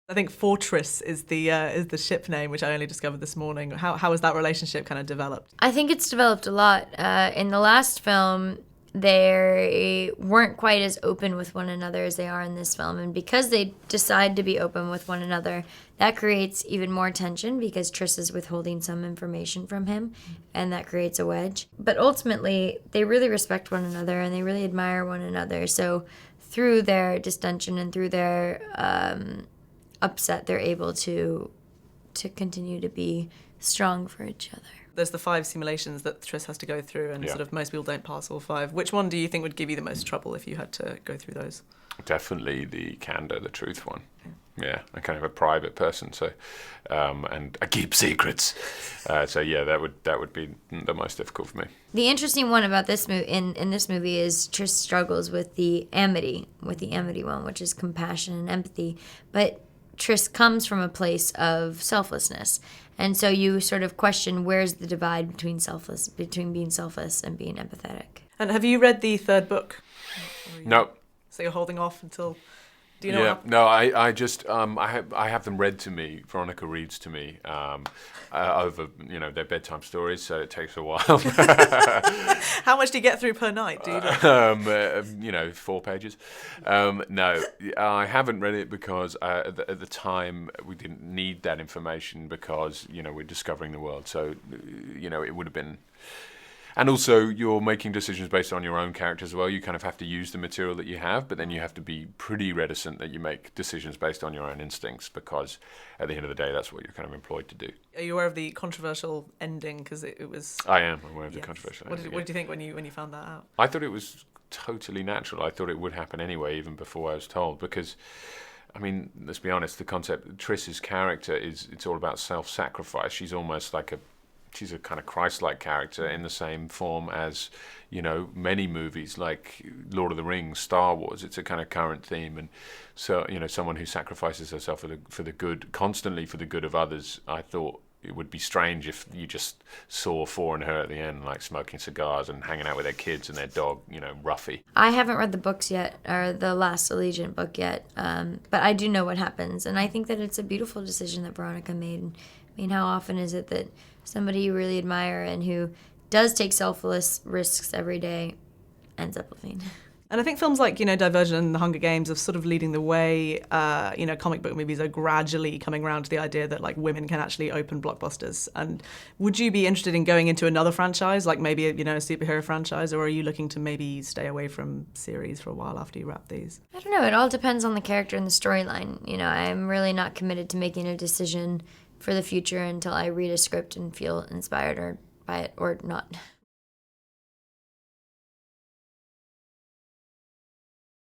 I think Fortress is the ship name, which I only discovered this morning. How has that relationship kind of developed? I think it's developed a lot. In the last film, they weren't quite as open with one another as they are in this film. And because they decide to be open with one another, that creates even more tension because Triss is withholding some information from him, and that creates a wedge. But ultimately, they really respect one another and they really admire one another. So through their distension and through their upset, they're able to continue to be strong for each other. There's the 5 simulations that Triss has to go through, and sort of most people don't pass all 5. Which one do you think would give you the most trouble if you had to go through those? Definitely the candor, the truth one. Yeah, I'm kind of a private person, so and I keep secrets. So yeah, that would be the most difficult for me. The interesting one about this movie in this movie is Triss struggles with the amity one, which is compassion and empathy, but Triss comes from a place of selflessness. And so you sort of question where's the divide between being selfless and being empathetic. And have you read the 3rd book? No. So you're holding off until... Do you know? Yeah, no, I just I have them read to me. Veronica reads to me over their bedtime stories, so it takes a while. How much do you get through per night? Do you? 4 pages. No, I haven't read it because at the time we didn't need that information because we're discovering the world. So it would have been. And also, you're making decisions based on your own character as well. You kind of have to use the material that you have, but then you have to be pretty reticent that you make decisions based on your own instincts because at the end of the day, that's what you're kind of employed to do. Are you aware of the controversial ending? Because it was... I am aware of the controversial ending. What did you think when you found that out? I thought it was totally natural. I thought it would happen anyway, even before I was told, because... I mean, let's be honest, the concept, Triss's character it's all about self-sacrifice. She's almost like she's a kind of Christ-like character in the same form as, many movies like Lord of the Rings, Star Wars. It's a kind of current theme. And so, someone who sacrifices herself for the good, constantly for the good of others, I thought it would be strange if you just saw Thor and her at the end, like smoking cigars and hanging out with their kids and their dog, Ruffy. I haven't read the books yet, or the last Allegiant book yet, but I do know what happens. And I think that it's a beautiful decision that Veronica made. I mean, how often is it that somebody you really admire and who does take selfless risks every day ends up living? And I think films like, Divergent and The Hunger Games are sort of leading the way. Comic book movies are gradually coming around to the idea that, like, women can actually open blockbusters. And would you be interested in going into another franchise, like maybe, a superhero franchise, or are you looking to maybe stay away from series for a while after you wrap these? I don't know. It all depends on the character and the storyline. I'm really not committed to making a decision for the future until I read a script and feel inspired by it or not.